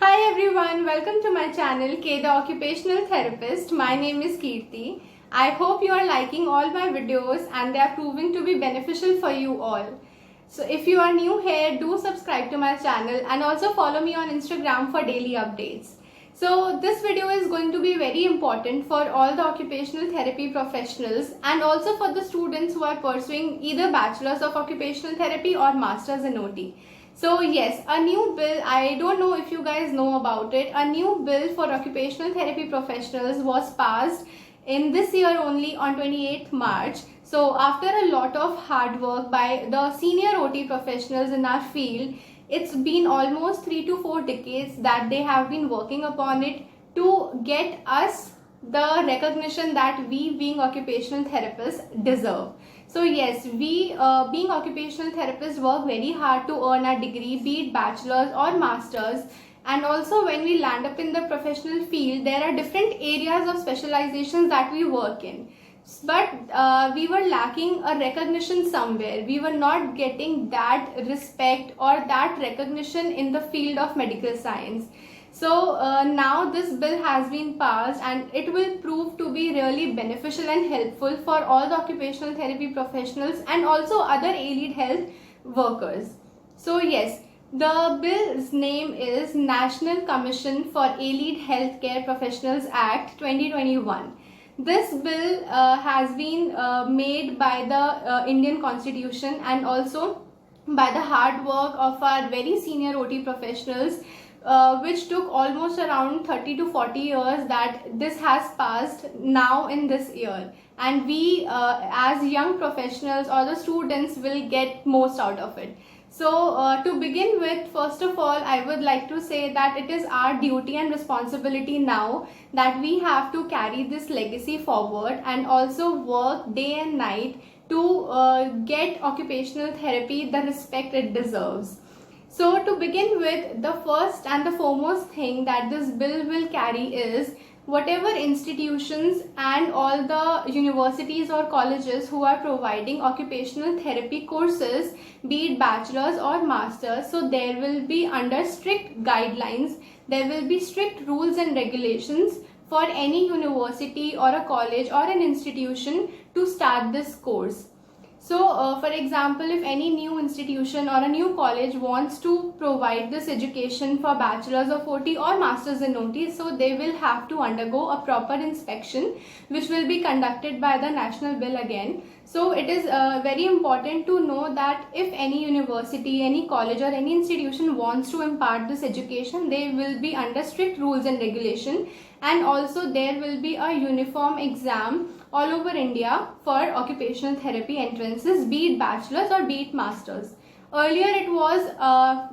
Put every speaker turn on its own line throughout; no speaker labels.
Hi everyone, welcome to my channel K the Occupational Therapist. My name is Kirti. I hope you are liking all my videos and they are proving to be beneficial for you all. So if you are new here, do subscribe to my channel and also follow me on Instagram for daily updates. So this video is going to be very important for all the occupational therapy professionals and also for the students who are pursuing either Bachelor's of Occupational Therapy or Master's in OT. So yes, a new bill, I don't know if you guys know about it, a new bill for occupational therapy professionals was passed in this year only on 28th March. So after a lot of hard work by the senior OT professionals in our field, it's been almost 3 to 4 decades that they have been working upon it to get us the recognition that we being occupational therapists deserve. So yes, we being occupational therapists work very hard to earn our degree, be it bachelor's or master's. And also when we land up in the professional field, there are different areas of specializations that we work in. But we were lacking a recognition somewhere. We were not getting that respect or that recognition in the field of medical science. So now this bill has been passed and it will prove to be really beneficial and helpful for all the occupational therapy professionals and also other allied health workers. So yes, the bill's name is National Commission for Allied Healthcare Professionals Act 2021. This bill has been made by the Indian Constitution and also by the hard work of our very senior OT professionals, which took almost around 30 to 40 years that this has passed now in this year. And we as young professionals or the students will get most out of it. So to begin with, first of all, I would like to say that it is our duty and responsibility now that we have to carry this legacy forward and also work day and night to get occupational therapy the respect it deserves. So to begin with, the first and the foremost thing that this bill will carry is whatever institutions and all the universities or colleges who are providing occupational therapy courses, be it bachelor's or master's, so there will be under strict guidelines, there will be strict rules and regulations for any university or a college or an institution to start this course. So for example, if any new institution or a new college wants to provide this education for Bachelor's of OT or Master's in OT, so they will have to undergo a proper inspection which will be conducted by the national bill again. So it is very important to know that if any university, any college or any institution wants to impart this education, they will be under strict rules and regulation, and also there will be a uniform exam all over India for occupational therapy entrances, be it bachelor's or be it master's. Earlier it was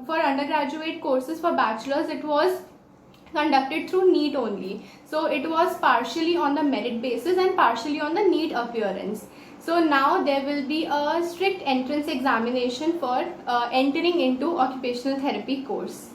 for undergraduate courses for bachelor's, it was conducted through NEET only. So it was partially on the merit basis and partially on the NEET appearance. So now there will be a strict entrance examination for entering into occupational therapy course.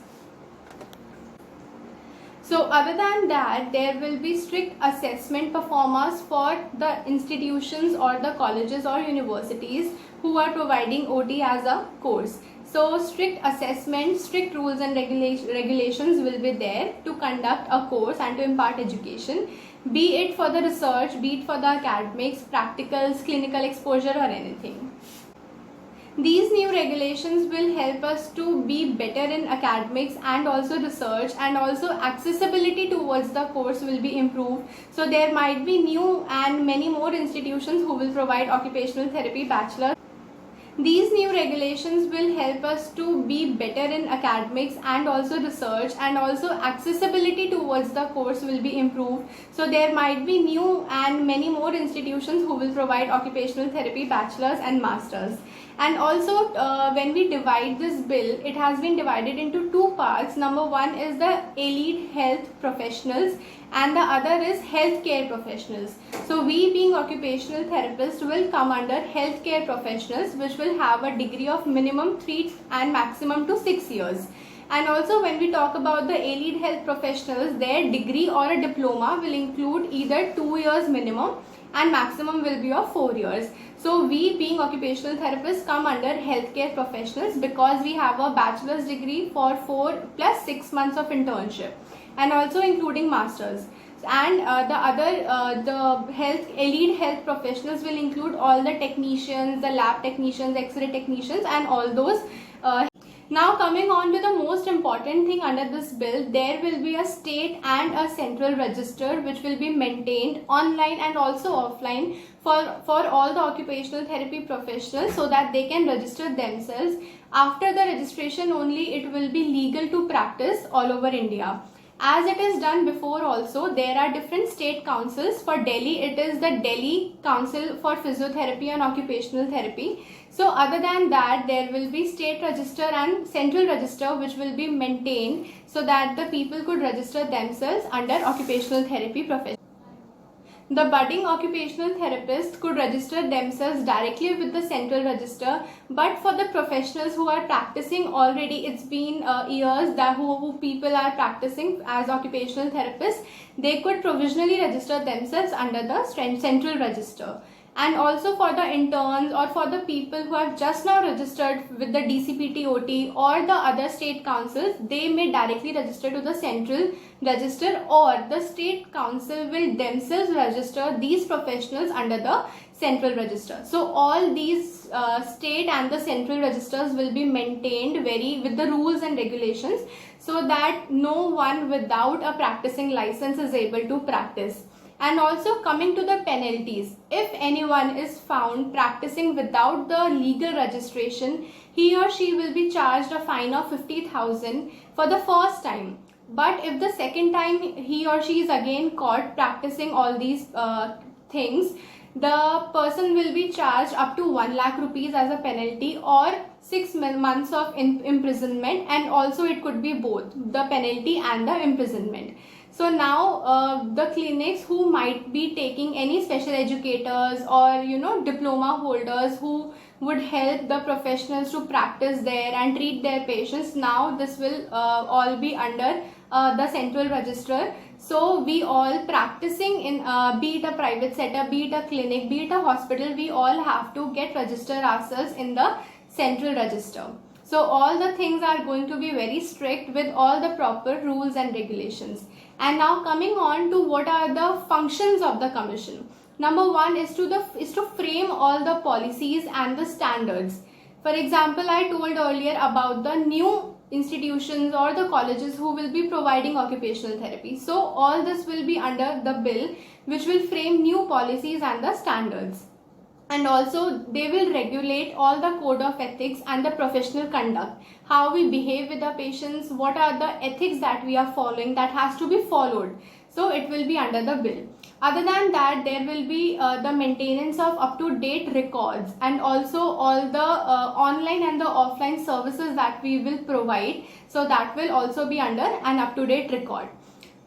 So other than that, there will be strict assessment performers for the institutions or the colleges or universities who are providing OT as a course. So strict assessment, strict rules and regulations will be there to conduct a course and to impart education, be it for the research, be it for the academics, practicals, clinical exposure or anything. These new regulations will help us to be better in academics and also research, and also accessibility towards the course will be improved. So there might be new and many more institutions who will provide occupational therapy bachelor. These new regulations will help us to be better in academics and also research, and also accessibility towards the course will be improved. So there might be new and many more institutions who will provide occupational therapy bachelor's and master's. And also when we divide this bill, it has been divided into two parts. Number one is the allied health professionals and the other is healthcare professionals. So we being occupational therapists will come under healthcare professionals, which will have a degree of minimum 3 and maximum to 6 years. And also when we talk about the allied health professionals, their degree or a diploma will include either 2 years minimum and maximum will be of 4 years. So we being occupational therapists come under healthcare professionals because we have a bachelor's degree for 4 plus 6 months of internship, and also including masters. And the health elite health professionals will include all the technicians, the lab technicians, x-ray technicians, and all those. Now coming on to the most important thing under this bill, there will be a state and a central register which will be maintained online and also offline for all the occupational therapy professionals, so that they can register themselves. After the registration only it will be legal to practice all over India. As it is done before also, there are different state councils. For Delhi, it is the Delhi Council for Physiotherapy and Occupational Therapy. So other than that, there will be state register and central register which will be maintained so that the people could register themselves under occupational therapy profession. The budding occupational therapist could register themselves directly with the central register, but for the professionals who are practicing already, it's been years that who people are practicing as occupational therapists, they could provisionally register themselves under the central register. And also for the interns or for the people who have just now registered with the DCPTOT or the other state councils, they may directly register to the central register, or the state council will themselves register these professionals under the central register. So all these state and the central registers will be maintained with the rules and regulations, so that no one without a practicing license is able to practice. And also coming to the penalties, if anyone is found practicing without the legal registration, he or she will be charged a fine of 50,000 for the first time. But if the second time he or she is again caught practicing all these things, the person will be charged up to 1 lakh rupees as a penalty, or 6 months of imprisonment, and also it could be both the penalty and the imprisonment. So now the clinics who might be taking any special educators or diploma holders who would help the professionals to practice there and treat their patients, now this will all be under the central register. So we all practicing in be it a private setup, be it a clinic, be it a hospital, we all have to get registered ourselves in the central register. So all the things are going to be very strict with all the proper rules and regulations. And now coming on to what are the functions of the commission. Number one is to frame all the policies and the standards. For example, I told earlier about the new institutions or the colleges who will be providing occupational therapy. So all this will be under the bill, which will frame new policies and the standards. And also they will regulate all the code of ethics and the professional conduct, how we behave with the patients, what are the ethics that we are following that has to be followed. So it will be under the bill. Other than that, there will be the maintenance of up-to-date records, and also all the online and the offline services that we will provide. So that will also be under an up-to-date record.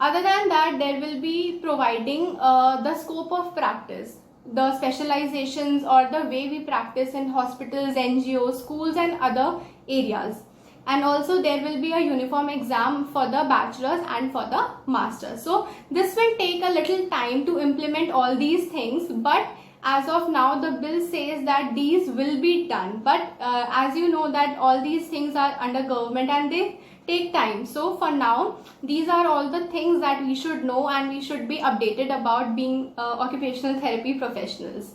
Other than that, there will be providing the scope of practice, the specializations or the way we practice in hospitals, NGOs, schools and other areas. And also there will be a uniform exam for the bachelors and for the masters. So this will take a little time to implement all these things, but as of now the bill says that these will be done. But as you know that all these things are under government and they take time. So for now, these are all the things that we should know and we should be updated about being occupational therapy professionals.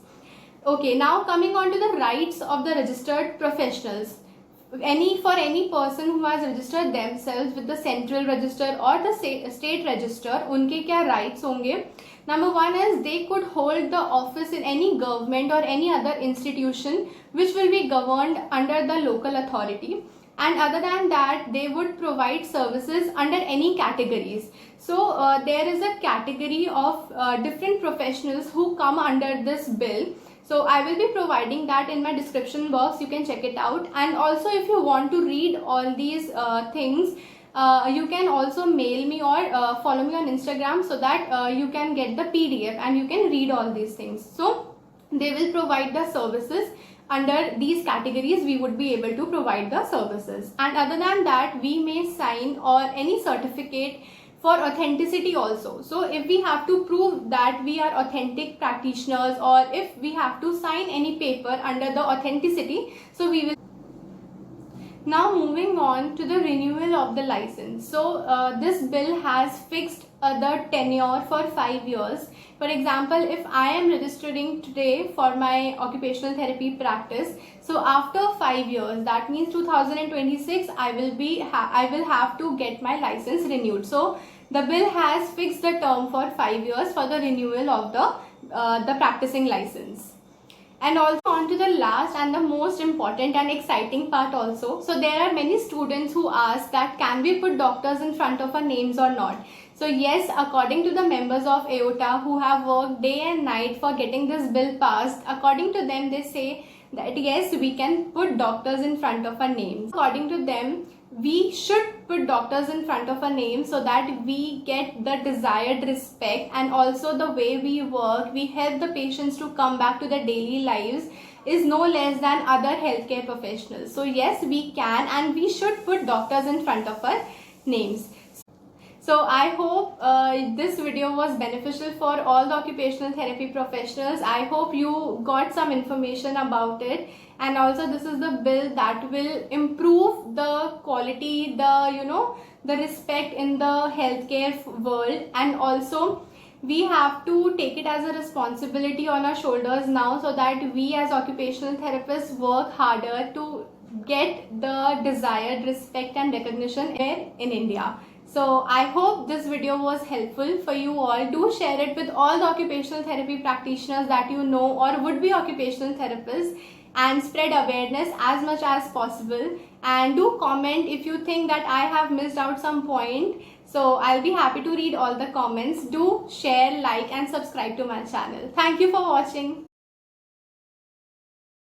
Okay, now coming on to the rights of the registered professionals. For any person who has registered themselves with the central register or the state register, उनके क्या rights होंगे? Number one is they could hold the office in any government or any other institution which will be governed under the local authority. And other than that, they would provide services under any categories. So there is a category of different professionals who come under this bill. So I will be providing that in my description box. You can check it out. And also if you want to read all these things, you can also mail me or follow me on Instagram, so that you can get the PDF and you can read all these things. So they will provide the services. Under these categories, we would be able to provide the services. And other than that, we may sign or any certificate for authenticity also. So if we have to prove that we are authentic practitioners, or if we have to sign any paper under the authenticity, so we will. Now moving on to the renewal of the license. So this bill has fixed the tenure for 5 years. For example, if I am registering today for my occupational therapy practice, so after 5 years, that means 2026, I will have to get my license renewed. So the bill has fixed the term for 5 years for the renewal of the practicing license. And also on to the last and the most important and exciting part also. So there are many students who ask that can we put doctors in front of our names or not. So yes, according to the members of AOTA who have worked day and night for getting this bill passed, according to them, they say that yes, we can put doctors in front of our names. According to them, we should put doctors in front of our name so that we get the desired respect, and also the way we work, we help the patients to come back to their daily lives is no less than other healthcare professionals. So yes, we can and we should put doctors in front of our names. So I hope this video was beneficial for all the occupational therapy professionals. I hope you got some information about it, and also this is the bill that will improve the quality, the respect in the healthcare world. And also we have to take it as a responsibility on our shoulders now, so that we as occupational therapists work harder to get the desired respect and recognition here in India. So I hope this video was helpful for you all. Do share it with all the occupational therapy practitioners that you know or would be occupational therapists, and spread awareness as much as possible. And do comment if you think that I have missed out some point. So I'll be happy to read all the comments. Do share, like and subscribe to my channel. Thank you for watching.